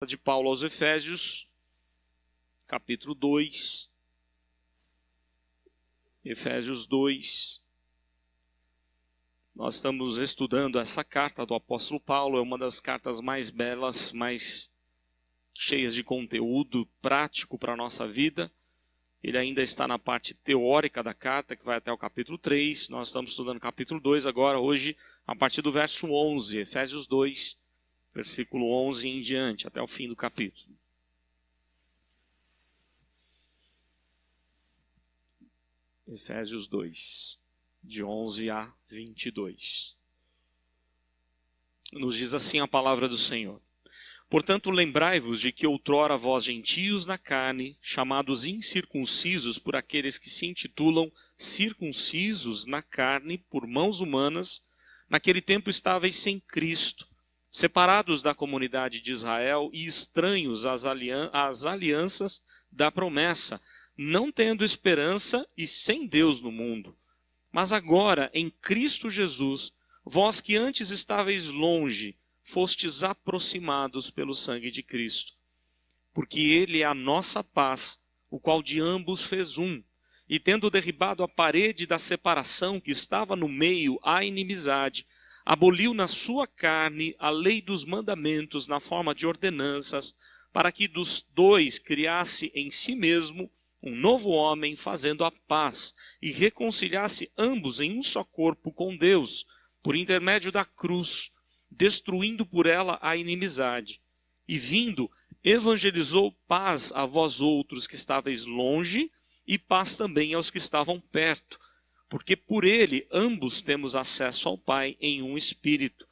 De Paulo aos Efésios, capítulo 2, Efésios 2. Nós estamos estudando essa carta do apóstolo Paulo, é uma das cartas mais belas, mais cheias de conteúdo prático para a nossa vida. Ele ainda está na parte teórica da carta, que vai até o capítulo 3. Nós estamos estudando o capítulo 2 agora, hoje, a partir do verso 11, Efésios 2, versículo 11 em diante, até o fim do capítulo. Efésios 2, de 11 a 22. Nos diz assim a palavra do Senhor. Portanto, lembrai-vos de que outrora vós gentios na carne, chamados incircuncisos por aqueles que se intitulam circuncisos na carne por mãos humanas, naquele tempo estáveis sem Cristo, separados da comunidade de Israel e estranhos às alianças da promessa, não tendo esperança e sem Deus no mundo. Mas agora, em Cristo Jesus, vós que antes estáveis longe, fostes aproximados pelo sangue de Cristo. Porque Ele é a nossa paz, o qual de ambos fez um, e tendo derribado a parede da separação que estava no meio à inimizade, aboliu na sua carne a lei dos mandamentos na forma de ordenanças, para que dos dois criasse em si mesmo um novo homem, fazendo a paz, e reconciliasse ambos em um só corpo com Deus, por intermédio da cruz, destruindo por ela a inimizade. E vindo, evangelizou paz a vós outros que estáveis longe, e paz também aos que estavam perto. Porque por ele ambos temos acesso ao Pai em um Espírito.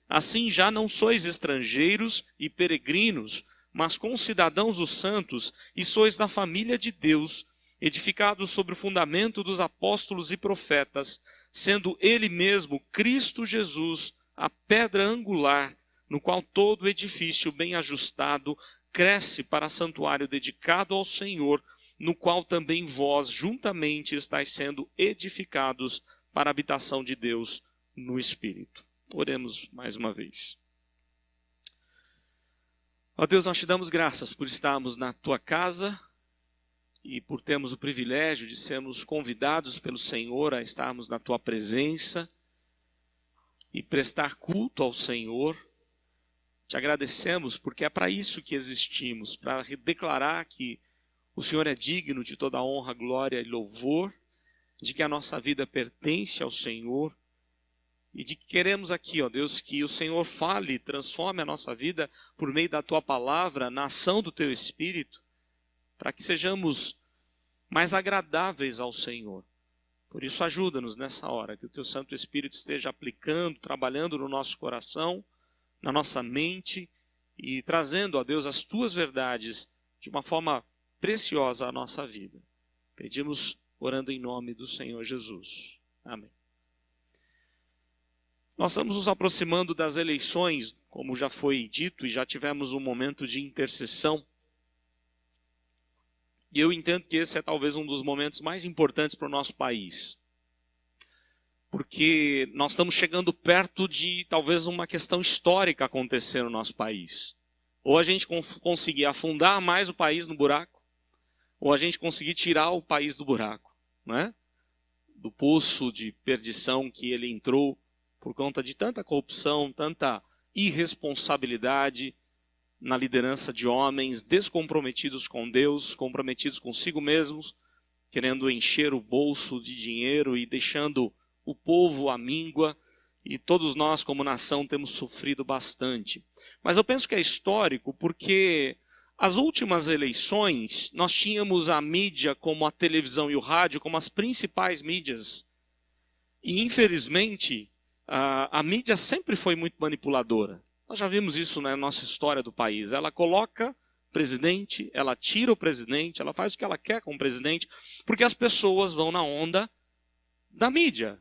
Assim já não sois estrangeiros e peregrinos, mas concidadãos dos santos, e sois da família de Deus, edificados sobre o fundamento dos apóstolos e profetas, sendo ele mesmo, Cristo Jesus, a pedra angular, no qual todo edifício bem ajustado cresce para santuário dedicado ao Senhor, no qual também vós juntamente estáis sendo edificados para a habitação de Deus no Espírito. Oremos mais uma vez. Ó Deus, nós te damos graças por estarmos na tua casa e por termos o privilégio de sermos convidados pelo Senhor a estarmos na tua presença e prestar culto ao Senhor. Te agradecemos porque é para isso que existimos, para declarar que o Senhor é digno de toda honra, glória e louvor, de que a nossa vida pertence ao Senhor e de que queremos aqui, ó Deus, que o Senhor fale e transforme a nossa vida por meio da Tua palavra, na ação do Teu Espírito, para que sejamos mais agradáveis ao Senhor. Por isso ajuda-nos nessa hora, que o Teu Santo Espírito esteja aplicando, trabalhando no nosso coração, na nossa mente e trazendo, ó Deus, as Tuas verdades de uma forma preciosa à nossa vida. Pedimos orando em nome do Senhor Jesus. Amém. Nós estamos nos aproximando das eleições, como já foi dito, e já tivemos um momento de intercessão. E eu entendo que esse é talvez um dos momentos mais importantes para o nosso país. Porque nós estamos chegando perto de talvez uma questão histórica acontecer no nosso país. Ou a gente conseguir afundar mais o país no buraco, ou a gente conseguir tirar o país do buraco, né? Do poço de perdição que ele entrou por conta de tanta corrupção, tanta irresponsabilidade na liderança de homens descomprometidos com Deus, comprometidos consigo mesmos, querendo encher o bolso de dinheiro e deixando o povo à míngua, e todos nós como nação temos sofrido bastante. Mas eu penso que é histórico porque as últimas eleições, nós tínhamos a mídia como a televisão e o rádio como as principais mídias. E infelizmente, a mídia sempre foi muito manipuladora. Nós já vimos isso na nossa história do país. Ela coloca presidente, ela tira o presidente, ela faz o que ela quer com o presidente, porque as pessoas vão na onda da mídia.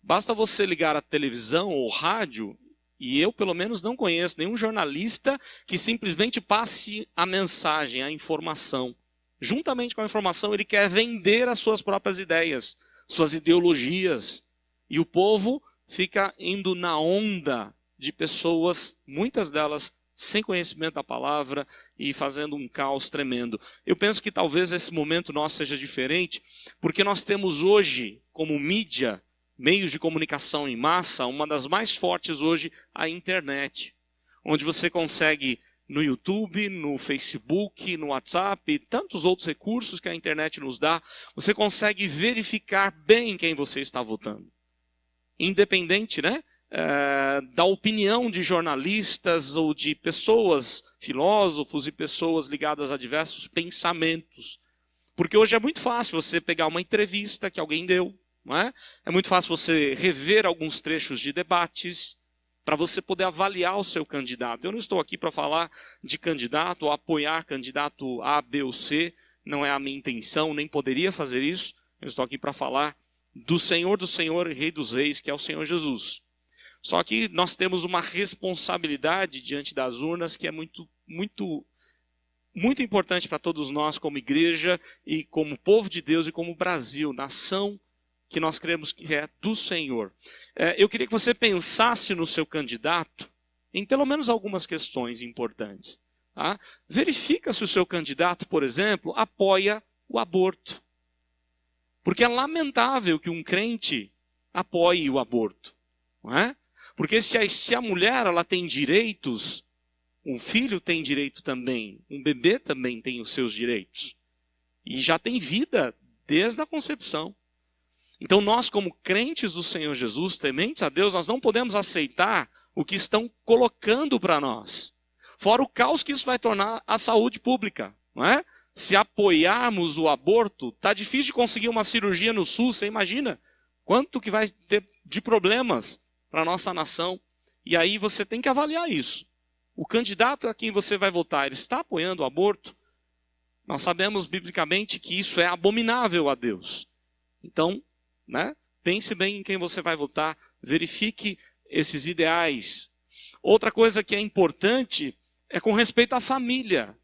Basta você ligar a televisão ou rádio, e eu pelo menos não conheço nenhum jornalista que simplesmente passe a mensagem, a informação. Juntamente com a informação, ele quer vender as suas próprias ideias, suas ideologias. E o povo fica indo na onda de pessoas, muitas delas sem conhecimento da palavra e fazendo um caos tremendo. Eu penso que talvez esse momento nosso seja diferente, porque nós temos hoje, como mídia, meios de comunicação em massa, uma das mais fortes hoje, a internet, onde você consegue no YouTube, no Facebook, no WhatsApp e tantos outros recursos que a internet nos dá, você consegue verificar bem quem você está votando. Independente, né, da opinião de jornalistas ou de pessoas, filósofos e pessoas ligadas a diversos pensamentos. Porque hoje é muito fácil você pegar uma entrevista que alguém deu, não é? É muito fácil você rever alguns trechos de debates para você poder avaliar o seu candidato. Eu não estou aqui para falar de candidato ou apoiar candidato A, B ou C, não é a minha intenção, nem poderia fazer isso. Eu estou aqui para falar do Senhor e Rei dos Reis, que é o Senhor Jesus. Só que nós temos uma responsabilidade diante das urnas que é muito importante para todos nós como igreja e como povo de Deus e como Brasil, nação que nós cremos que é do Senhor. Eu queria que você pensasse no seu candidato em pelo menos algumas questões importantes. Tá? Verifica se o seu candidato, por exemplo, apoia o aborto. Porque é lamentável que um crente apoie o aborto. Não é? Porque se a mulher ela tem direitos, um filho tem direito também, um bebê também tem os seus direitos. E já tem vida desde a concepção. Então nós, como crentes do Senhor Jesus, tementes a Deus, nós não podemos aceitar o que estão colocando para nós. Fora o caos que isso vai tornar a saúde pública, não é? Se apoiarmos o aborto, está difícil de conseguir uma cirurgia no SUS, você imagina quanto que vai ter de problemas para a nossa nação. E aí você tem que avaliar isso. O candidato a quem você vai votar, ele está apoiando o aborto? Nós sabemos biblicamente que isso é abominável a Deus. Então, né, pense bem em quem você vai votar, verifique esses ideais. Outra coisa que é importante é com respeito à família.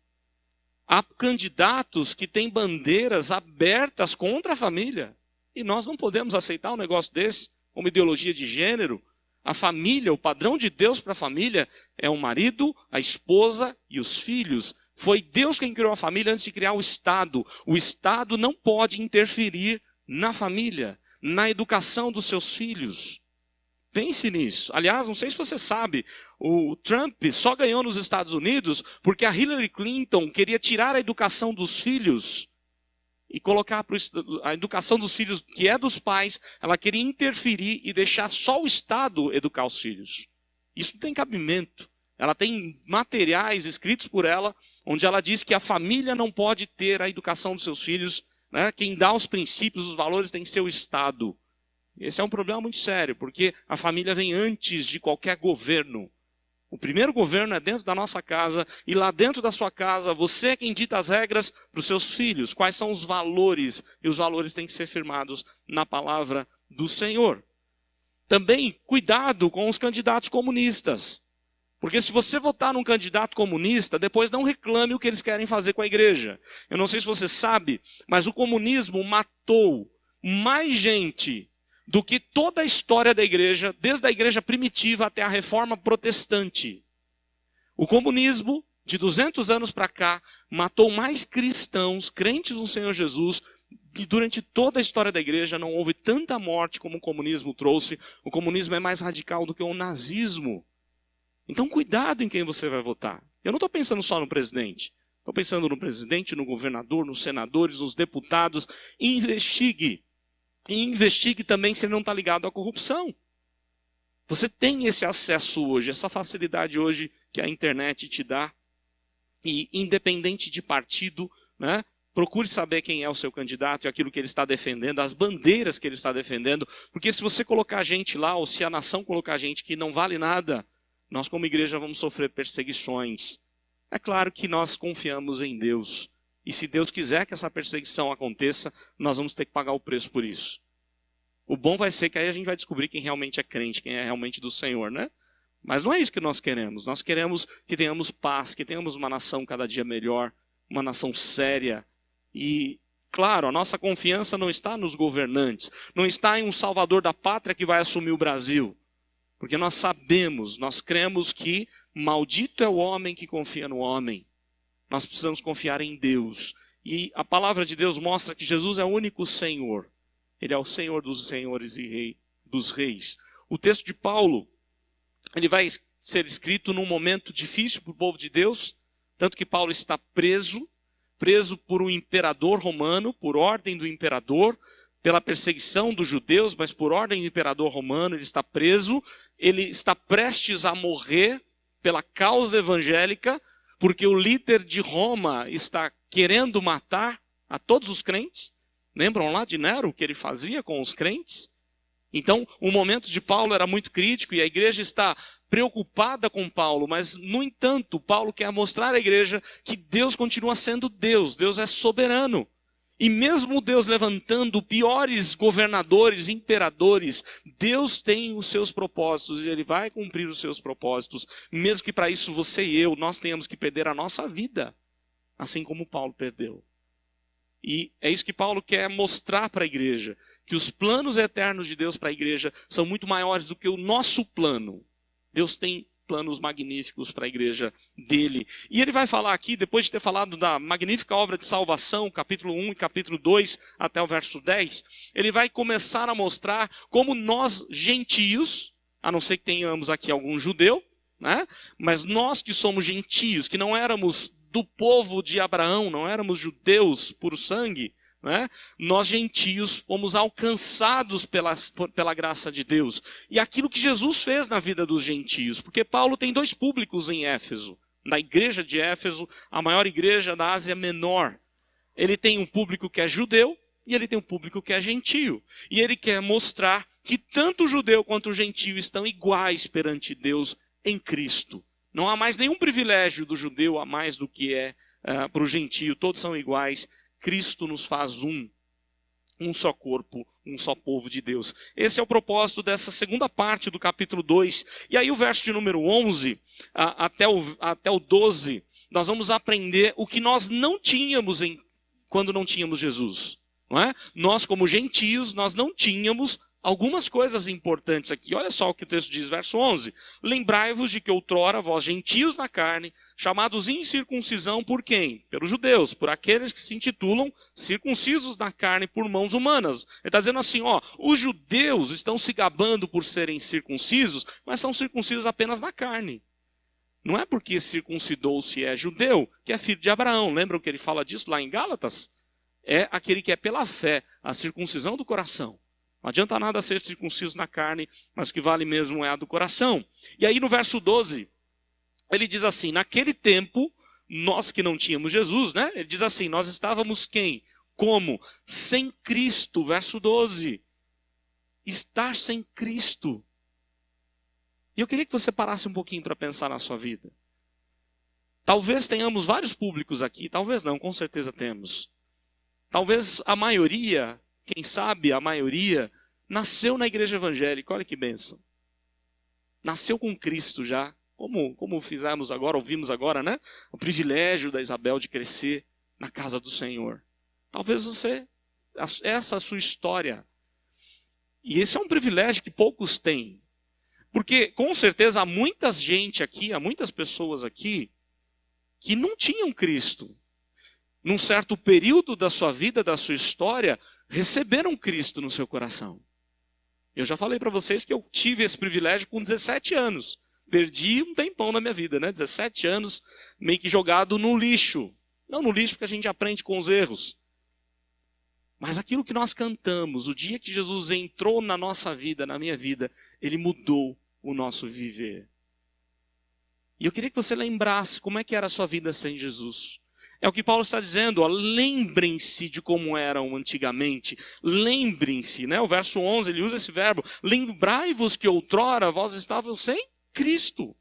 Há candidatos que têm bandeiras abertas contra a família. E nós não podemos aceitar um negócio desse, como ideologia de gênero. A família, o padrão de Deus para a família é o marido, a esposa e os filhos. Foi Deus quem criou a família antes de criar o Estado. O Estado não pode interferir na família, na educação dos seus filhos. Pense nisso. Aliás, não sei se você sabe, o Trump só ganhou nos Estados Unidos porque a Hillary Clinton queria tirar a educação dos filhos e colocar a educação dos filhos, que é dos pais, ela queria interferir e deixar só o Estado educar os filhos. Isso não tem cabimento. Ela tem materiais escritos por ela, onde ela diz que a família não pode ter a educação dos seus filhos, né? Quem dá os princípios, os valores tem que ser o Estado. Esse é um problema muito sério, porque a família vem antes de qualquer governo. O primeiro governo é dentro da nossa casa, e lá dentro da sua casa, você é quem dita as regras para os seus filhos, quais são os valores, e os valores têm que ser firmados na palavra do Senhor. Também, cuidado com os candidatos comunistas. Porque se você votar num candidato comunista, depois não reclame o que eles querem fazer com a igreja. Eu não sei se você sabe, mas o comunismo matou mais gente do que toda a história da igreja, desde a igreja primitiva até a reforma protestante. O comunismo, de 200 anos para cá, matou mais cristãos, crentes no Senhor Jesus, e durante toda a história da igreja não houve tanta morte como o comunismo trouxe. O comunismo é mais radical do que o nazismo. Então cuidado em quem você vai votar. Eu não estou pensando só no presidente. Estou pensando no presidente, no governador, nos senadores, nos deputados. Investigue. E investigue também se ele não está ligado à corrupção. Você tem esse acesso hoje, essa facilidade hoje que a internet te dá. E independente de partido, né, procure saber quem é o seu candidato e aquilo que ele está defendendo, as bandeiras que ele está defendendo. Porque se você colocar gente lá, ou se a nação colocar gente que não vale nada, nós como igreja vamos sofrer perseguições. É claro que nós confiamos em Deus. E se Deus quiser que essa perseguição aconteça, nós vamos ter que pagar o preço por isso. O bom vai ser que aí a gente vai descobrir quem realmente é crente, quem é realmente do Senhor, né? Mas não é isso que nós queremos. Nós queremos que tenhamos paz, que tenhamos uma nação cada dia melhor, uma nação séria. E, claro, a nossa confiança não está nos governantes, não está em um salvador da pátria que vai assumir o Brasil. Porque nós sabemos, nós cremos que Maldito é o homem que confia no homem. Nós precisamos confiar em Deus. E a palavra de Deus mostra que Jesus é o único Senhor. Ele é o Senhor dos senhores e Rei dos reis. O texto de Paulo, ele vai ser escrito num momento difícil para o povo de Deus, tanto que Paulo está preso por um imperador romano, por ordem do imperador, pela perseguição dos judeus, mas por ordem do imperador romano, ele está preso, ele está prestes a morrer pela causa evangélica, porque o líder de Roma está querendo matar a todos os crentes. Lembram lá de Nero, o que ele fazia com os crentes? Então, o momento de Paulo era muito crítico e a igreja está preocupada com Paulo, mas, no entanto, Paulo quer mostrar à igreja que Deus continua sendo Deus, Deus é soberano. E mesmo Deus levantando piores governadores, imperadores, Deus tem os seus propósitos e Ele vai cumprir os seus propósitos, mesmo que para isso você e eu, nós tenhamos que perder a nossa vida, assim como Paulo perdeu. E é isso que Paulo quer mostrar para a igreja, que os planos eternos de Deus para a igreja são muito maiores do que o nosso plano. Deus tem planos magníficos para a igreja dele. E ele vai falar aqui, depois de ter falado da magnífica obra de salvação, capítulo 1 e capítulo 2, até o verso 10, ele vai começar a mostrar como nós, gentios, a não ser que tenhamos aqui algum judeu, né? Mas nós que somos gentios, que não éramos do povo de Abraão, não éramos judeus por sangue, né? Nós gentios fomos alcançados pela graça de Deus. E aquilo que Jesus fez na vida dos gentios, porque Paulo tem dois públicos em Éfeso. Na igreja de Éfeso, a maior igreja da Ásia Menor. Ele tem um público que é judeu e ele tem um público que é gentio. E ele quer mostrar que tanto o judeu quanto o gentio estão iguais perante Deus em Cristo. Não há mais nenhum privilégio do judeu a mais do que é para o gentio. Todos são iguais. Cristo nos faz um só corpo, um só povo de Deus. Esse é o propósito dessa segunda parte do capítulo 2. E aí o verso de número 11 até o 12, nós vamos aprender o que nós não tínhamos quando não tínhamos Jesus. Não é? Nós, como gentios, nós não tínhamos algumas coisas importantes aqui. Olha só o que o texto diz, verso 11. Lembrai-vos de que outrora vós gentios na carne, chamados incircuncisão por quem? Pelos judeus, por aqueles que se intitulam circuncisos na carne por mãos humanas. Ele está dizendo assim, os judeus estão se gabando por serem circuncisos, mas são circuncisos apenas na carne. Não é porque circuncidou-se é judeu, que é filho de Abraão. Lembram que ele fala disso lá em Gálatas? É aquele que é pela fé, a circuncisão do coração. Não adianta nada ser circunciso na carne, mas o que vale mesmo é a do coração. E aí no verso 12, ele diz assim, naquele tempo, nós que não tínhamos Jesus, né? Ele diz assim, nós estávamos quem? Como? Sem Cristo, verso 12. Estar sem Cristo. E eu queria que você parasse um pouquinho para pensar na sua vida. Talvez tenhamos vários públicos aqui, talvez não, com certeza temos. Talvez a maioria, quem sabe a maioria, nasceu na igreja evangélica, olha que bênção. Nasceu com Cristo já, como fizemos agora, ouvimos agora, né? O privilégio da Isabel de crescer na casa do Senhor. Talvez essa é a sua história. E esse é um privilégio que poucos têm. Porque com certeza há muita gente aqui, há muitas pessoas aqui, que não tinham Cristo. Num certo período da sua vida, da sua história, receberam Cristo no seu coração. Eu já falei para vocês que eu tive esse privilégio com 17 anos. Perdi um tempão na minha vida, né? 17 anos meio que jogado no lixo. Não no lixo porque a gente aprende com os erros. Mas aquilo que nós cantamos, o dia que Jesus entrou na nossa vida, na minha vida, Ele mudou o nosso viver. E eu queria que você lembrasse como é que era a sua vida sem Jesus. É o que Paulo está dizendo, lembrem-se de como eram antigamente, lembrem-se, né? O verso 11, ele usa esse verbo, lembrai-vos que outrora vós estavais sem Cristo.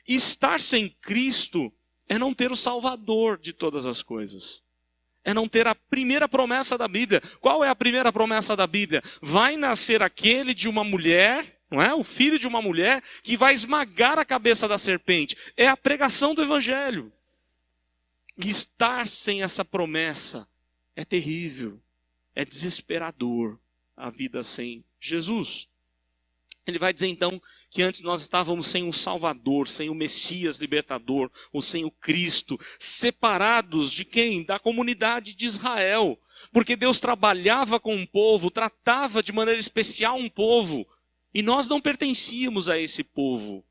Estar sem Cristo é não ter o Salvador de todas as coisas. É não ter a primeira promessa da Bíblia. Qual é a primeira promessa da Bíblia? Vai nascer aquele de uma mulher, não é? O filho de uma mulher que vai esmagar a cabeça da serpente. É a pregação do Evangelho. E estar sem essa promessa é terrível, é desesperador a vida sem Jesus. Ele vai dizer então que antes nós estávamos sem um Salvador, sem o Messias libertador, ou sem o Cristo, separados de quem? Da comunidade de Israel. Porque Deus trabalhava com um povo, tratava de maneira especial um povo, e nós não pertencíamos a esse povo.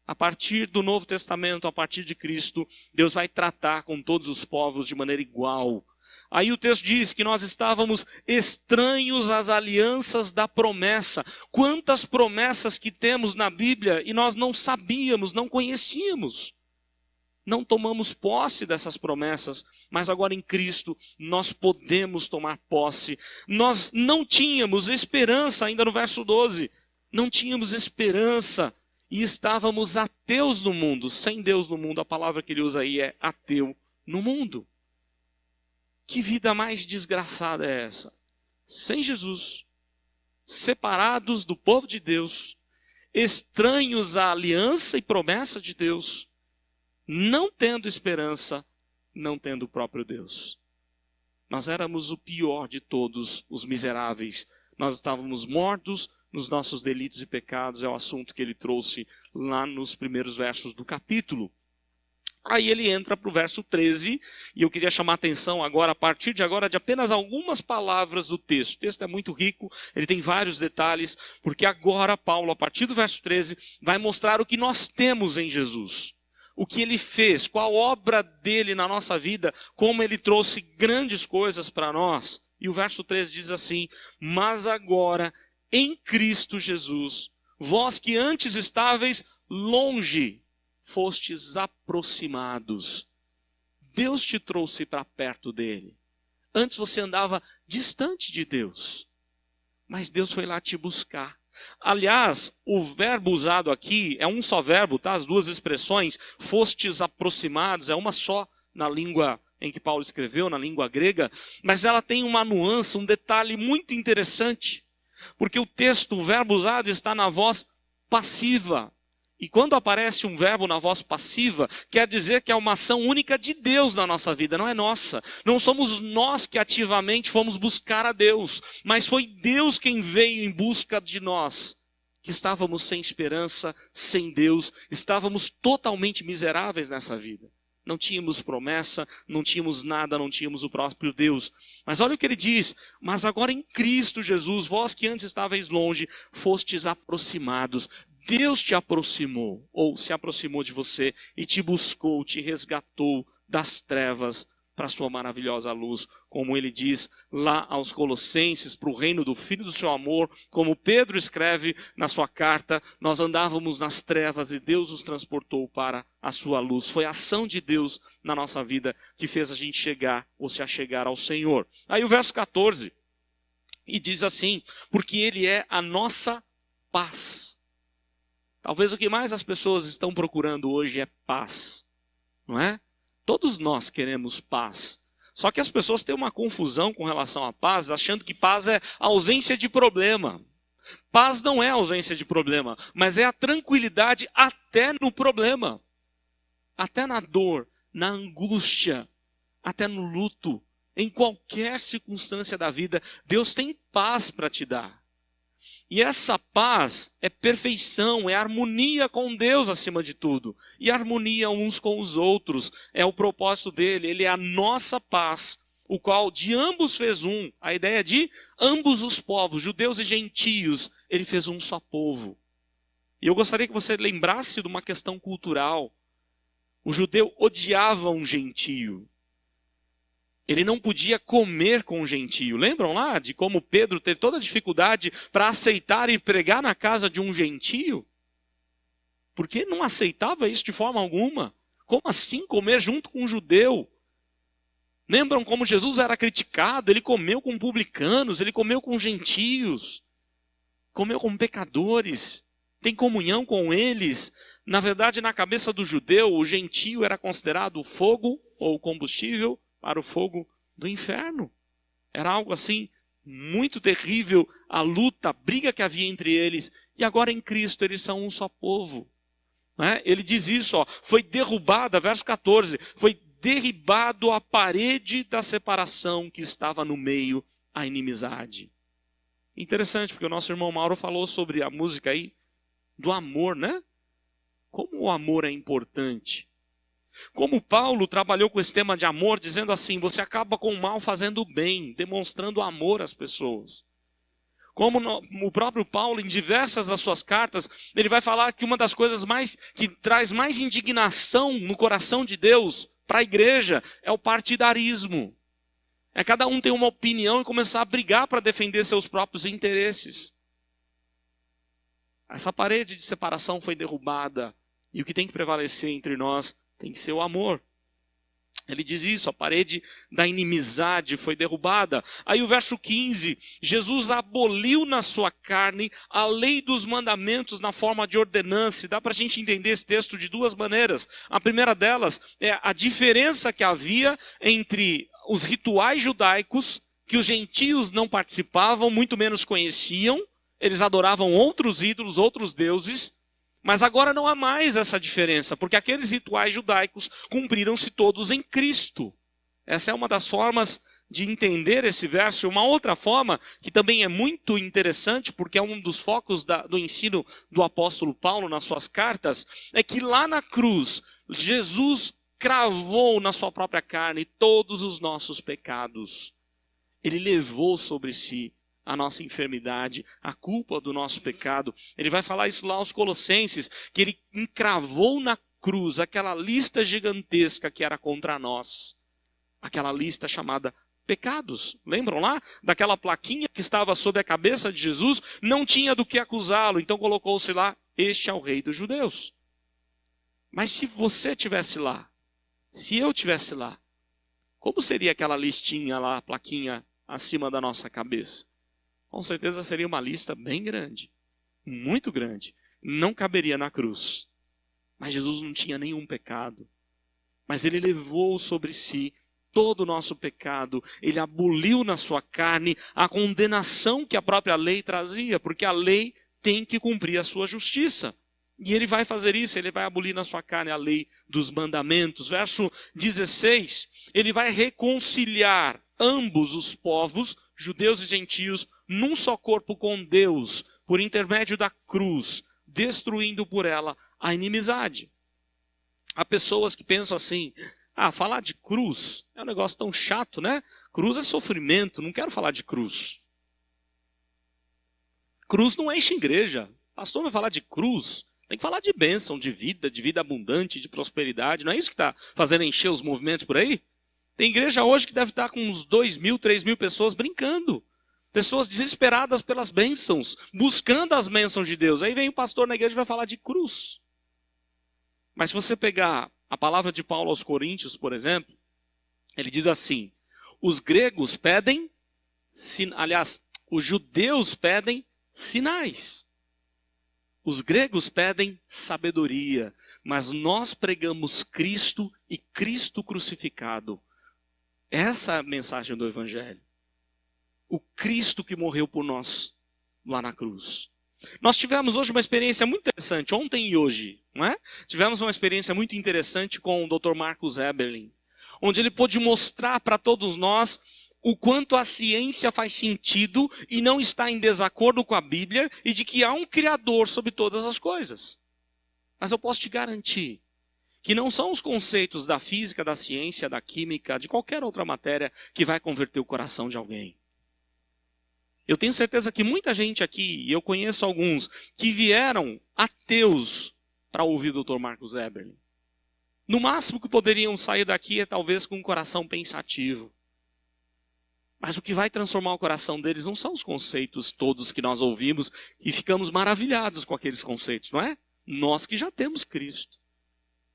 A partir do Novo Testamento, a partir de Cristo, Deus vai tratar com todos os povos de maneira igual. Aí o texto diz que nós estávamos estranhos às alianças da promessa. Quantas promessas que temos na Bíblia e nós não sabíamos, não conhecíamos. Não tomamos posse dessas promessas, mas agora em Cristo nós podemos tomar posse. Nós não tínhamos esperança, ainda no verso 12, não tínhamos esperança e estávamos ateus no mundo. Sem Deus no mundo, a palavra que ele usa aí é ateu no mundo. Que vida mais desgraçada é essa? Sem Jesus, separados do povo de Deus, estranhos à aliança e promessa de Deus, não tendo esperança, não tendo o próprio Deus. Nós éramos o pior de todos os miseráveis. Nós estávamos mortos nos nossos delitos e pecados. É o assunto que ele trouxe lá nos primeiros versos do capítulo. Aí ele entra para o verso 13, e eu queria chamar a atenção agora, a partir de agora, de apenas algumas palavras do texto. O texto é muito rico, ele tem vários detalhes, porque agora Paulo, a partir do verso 13, vai mostrar o que nós temos em Jesus. O que ele fez, qual a obra dele na nossa vida, como ele trouxe grandes coisas para nós. E o verso 13 diz assim: mas agora, em Cristo Jesus, vós que antes estáveis longe, fostes aproximados. Deus te trouxe para perto dele. Antes você andava distante de Deus, mas Deus foi lá te buscar. Aliás, o verbo usado aqui é um só verbo, tá? As duas expressões, fostes aproximados, é uma só na língua em que Paulo escreveu, na língua grega, mas ela tem uma nuance, um detalhe muito interessante, porque o texto, o verbo usado está na voz passiva. E quando aparece um verbo na voz passiva, quer dizer que é uma ação única de Deus na nossa vida, não é nossa. Não somos nós que ativamente fomos buscar a Deus, mas foi Deus quem veio em busca de nós, que estávamos sem esperança, sem Deus, estávamos totalmente miseráveis nessa vida. Não tínhamos promessa, não tínhamos nada, não tínhamos o próprio Deus. Mas olha o que ele diz: mas agora em Cristo Jesus, vós que antes estáveis longe, fostes aproximados. Deus te aproximou, ou se aproximou de você e te buscou, te resgatou das trevas para a sua maravilhosa luz. Como ele diz lá aos Colossenses, para o reino do Filho do seu amor, como Pedro escreve na sua carta, nós andávamos nas trevas e Deus nos transportou para a sua luz. Foi a ação de Deus na nossa vida que fez a gente chegar ou se achegar ao Senhor. Aí o verso 14, e diz assim: porque ele é a nossa paz. Talvez o que mais as pessoas estão procurando hoje é paz, não é? Todos nós queremos paz. Só que as pessoas têm uma confusão com relação à paz, achando que paz é ausência de problema. Paz não é ausência de problema, mas é a tranquilidade até no problema. Até na dor, na angústia, até no luto, em qualquer circunstância da vida, Deus tem paz para te dar. E essa paz é perfeição, é harmonia com Deus acima de tudo. E harmonia uns com os outros. É o propósito dele. Ele é a nossa paz, o qual de ambos fez um. A ideia de ambos os povos, judeus e gentios, ele fez um só povo. E eu gostaria que você lembrasse de uma questão cultural. O judeu odiava um gentio. Ele não podia comer com o gentio. Lembram lá de como Pedro teve toda a dificuldade para aceitar e pregar na casa de um gentio? Porque não aceitava isso de forma alguma. Como assim comer junto com um judeu? Lembram como Jesus era criticado? Ele comeu com publicanos, ele comeu com gentios, comeu com pecadores, tem comunhão com eles. Na verdade, na cabeça do judeu, o gentio era considerado o fogo ou o combustível para o fogo do inferno. Era algo assim muito terrível, a luta, a briga que havia entre eles. E agora em Cristo eles são um só povo. Ele diz isso, foi derrubada, verso 14, foi derribado a parede da separação que estava no meio, a inimizade. Interessante, porque o nosso irmão Mauro falou sobre a música aí, do amor, né? Como o amor é importante. Como Paulo trabalhou com esse tema de amor, dizendo assim, você acaba com o mal fazendo o bem, demonstrando amor às pessoas. Como o próprio Paulo, em diversas das suas cartas, ele vai falar que uma das coisas que traz mais indignação no coração de Deus para a igreja é o partidarismo. É cada um ter uma opinião e começar a brigar para defender seus próprios interesses. Essa parede de separação foi derrubada e o que tem que prevalecer entre nós tem que ser o amor. Ele diz isso, a parede da inimizade foi derrubada. Aí o verso 15, Jesus aboliu na sua carne a lei dos mandamentos na forma de ordenança. E dá para a gente entender esse texto de duas maneiras. A primeira delas é a diferença que havia entre os rituais judaicos, que os gentios não participavam, muito menos conheciam. Eles adoravam outros ídolos, outros deuses. Mas agora não há mais essa diferença, porque aqueles rituais judaicos cumpriram-se todos em Cristo. Essa é uma das formas de entender esse verso. Uma outra forma, que também é muito interessante, porque é um dos focos do ensino do apóstolo Paulo nas suas cartas, é que lá na cruz, Jesus cravou na sua própria carne todos os nossos pecados. Ele levou sobre si a nossa enfermidade, a culpa do nosso pecado. Ele vai falar isso lá aos Colossenses, que ele encravou na cruz aquela lista gigantesca que era contra nós. Aquela lista chamada pecados. Lembram lá? Daquela plaquinha que estava sobre a cabeça de Jesus, não tinha do que acusá-lo, então colocou-se lá, este é o rei dos judeus. Mas se você estivesse lá, se eu estivesse lá, como seria aquela listinha lá, a plaquinha acima da nossa cabeça? Com certeza seria uma lista bem grande, muito grande. Não caberia na cruz. Mas Jesus não tinha nenhum pecado. Mas ele levou sobre si todo o nosso pecado. Ele aboliu na sua carne a condenação que a própria lei trazia, porque a lei tem que cumprir a sua justiça. E ele vai fazer isso, ele vai abolir na sua carne a lei dos mandamentos. Verso 16, ele vai reconciliar ambos os povos, judeus e gentios, num só corpo com Deus, por intermédio da cruz, destruindo por ela a inimizade. Há pessoas que pensam assim, falar de cruz é um negócio tão chato, né? Cruz é sofrimento, não quero falar de cruz. Cruz não enche igreja. Pastor vai falar de cruz, tem que falar de bênção, de vida abundante, de prosperidade. Não é isso que está fazendo encher os movimentos por aí? Tem igreja hoje que deve estar com uns 2.000, 3.000 pessoas brincando. Pessoas desesperadas pelas bênçãos, buscando as bênçãos de Deus. Aí vem o pastor na igreja e vai falar de cruz. Mas se você pegar a palavra de Paulo aos Coríntios, por exemplo, ele diz assim, os gregos pedem, os judeus pedem sinais. Os gregos pedem sabedoria, mas nós pregamos Cristo e Cristo crucificado. Essa é a mensagem do Evangelho. O Cristo que morreu por nós lá na cruz. Nós tivemos hoje uma experiência muito interessante, ontem e hoje, não é? Tivemos uma experiência muito interessante com o Dr. Marcus Eberlin, onde ele pôde mostrar para todos nós o quanto a ciência faz sentido e não está em desacordo com a Bíblia e de que há um Criador sobre todas as coisas. Mas eu posso te garantir que não são os conceitos da física, da ciência, da química, de qualquer outra matéria que vai converter o coração de alguém. Eu tenho certeza que muita gente aqui, e eu conheço alguns, que vieram ateus para ouvir o Dr. Marcus Eberlin. No máximo que poderiam sair daqui é talvez com um coração pensativo. Mas o que vai transformar o coração deles não são os conceitos todos que nós ouvimos e ficamos maravilhados com aqueles conceitos, não é? Nós que já temos Cristo.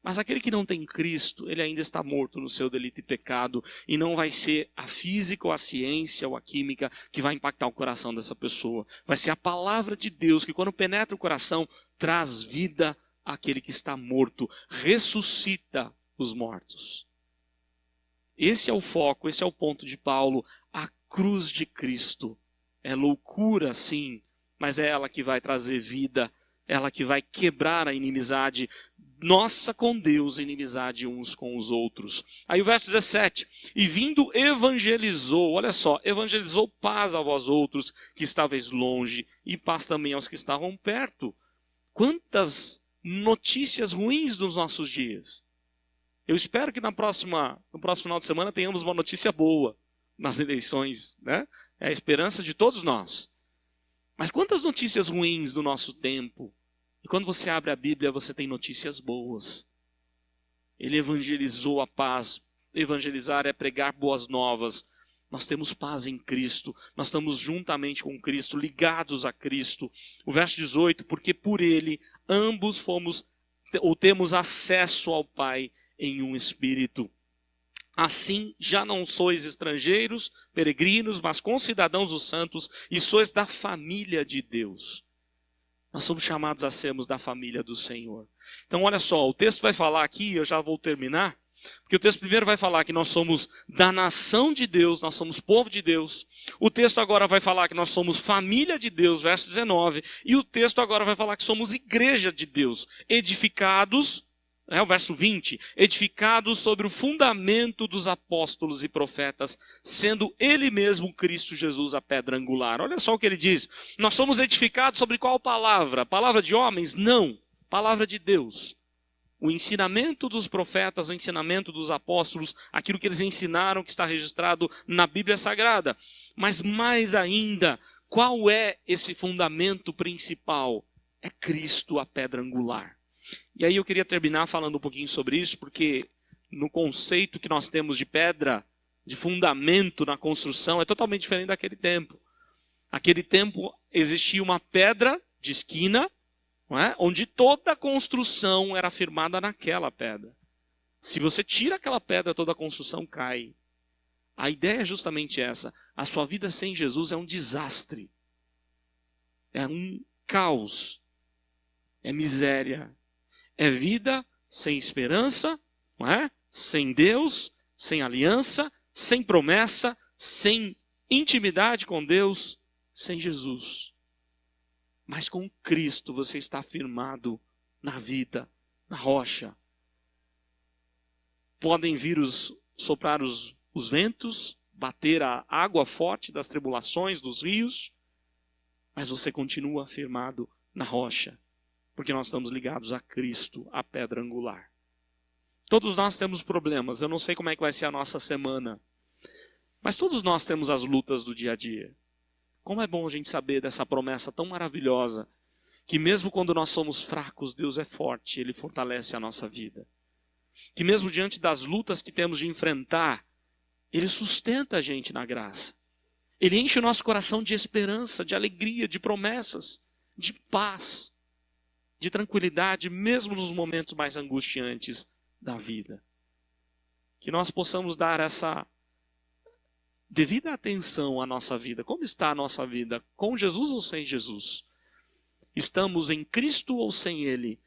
Mas aquele que não tem Cristo, ele ainda está morto no seu delito e pecado, e não vai ser a física ou a ciência ou a química que vai impactar o coração dessa pessoa. Vai ser a palavra de Deus que, quando penetra o coração, traz vida àquele que está morto, ressuscita os mortos. Esse é o foco, esse é o ponto de Paulo, a cruz de Cristo. É loucura, sim, mas é ela que vai trazer vida, ela que vai quebrar a inimizade nossa com Deus, inimizade uns com os outros. Aí o verso 17, e vindo evangelizou, olha só, evangelizou paz a vós outros que estáveis longe, e paz também aos que estavam perto. Quantas notícias ruins dos nossos dias. Eu espero que no próximo final de semana tenhamos uma notícia boa nas eleições, né? É a esperança de todos nós. Mas quantas notícias ruins do nosso tempo? E quando você abre a Bíblia, você tem notícias boas. Ele evangelizou a paz. Evangelizar é pregar boas novas. Nós temos paz em Cristo. Nós estamos juntamente com Cristo, ligados a Cristo. O verso 18, porque por Ele ambos temos acesso ao Pai em um Espírito. Assim, já não sois estrangeiros, peregrinos, mas concidadãos dos santos, e sois da família de Deus. Nós somos chamados a sermos da família do Senhor. Então, olha só, o texto vai falar aqui, eu já vou terminar, porque o texto primeiro vai falar que nós somos da nação de Deus, nós somos povo de Deus. O texto agora vai falar que nós somos família de Deus, verso 19. E o texto agora vai falar que somos igreja de Deus, edificados, o verso 20, edificados sobre o fundamento dos apóstolos e profetas, sendo Ele mesmo, Cristo Jesus, a pedra angular. Olha só o que ele diz. Nós somos edificados sobre qual palavra? Palavra de homens? Não. Palavra de Deus. O ensinamento dos profetas, o ensinamento dos apóstolos, aquilo que eles ensinaram que está registrado na Bíblia Sagrada. Mas mais ainda, qual é esse fundamento principal? É Cristo, a pedra angular. E aí eu queria terminar falando um pouquinho sobre isso, porque no conceito que nós temos de pedra, de fundamento na construção, é totalmente diferente daquele tempo. Aquele tempo existia uma pedra de esquina, não é? Onde toda a construção era firmada naquela pedra. Se você tira aquela pedra, toda a construção cai. A ideia é justamente essa. A sua vida sem Jesus é um desastre. É um caos. É miséria. É vida sem esperança, não é? Sem Deus, sem aliança, sem promessa, sem intimidade com Deus, sem Jesus. Mas com Cristo você está firmado na vida, na rocha. Podem vir soprar os ventos, bater a água forte das tribulações, dos rios, mas você continua firmado na rocha. Porque nós estamos ligados a Cristo, a pedra angular. Todos nós temos problemas. Eu não sei como é que vai ser a nossa semana. Mas todos nós temos as lutas do dia a dia. Como é bom a gente saber dessa promessa tão maravilhosa, que mesmo quando nós somos fracos, Deus é forte, Ele fortalece a nossa vida. Que mesmo diante das lutas que temos de enfrentar, Ele sustenta a gente na graça. Ele enche o nosso coração de esperança, de alegria, de promessas, de paz, de tranquilidade, mesmo nos momentos mais angustiantes da vida. Que nós possamos dar essa devida atenção à nossa vida. Como está a nossa vida? Com Jesus ou sem Jesus? Estamos em Cristo ou sem Ele?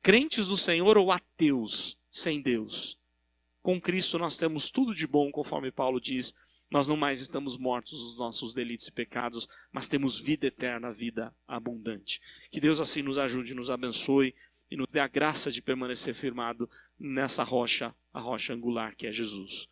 Crentes do Senhor ou ateus sem Deus? Com Cristo nós temos tudo de bom, conforme Paulo diz. Nós não mais estamos mortos dos nossos delitos e pecados, mas temos vida eterna, vida abundante. Que Deus assim nos ajude, nos abençoe e nos dê a graça de permanecer firmado nessa rocha, a rocha angular que é Jesus.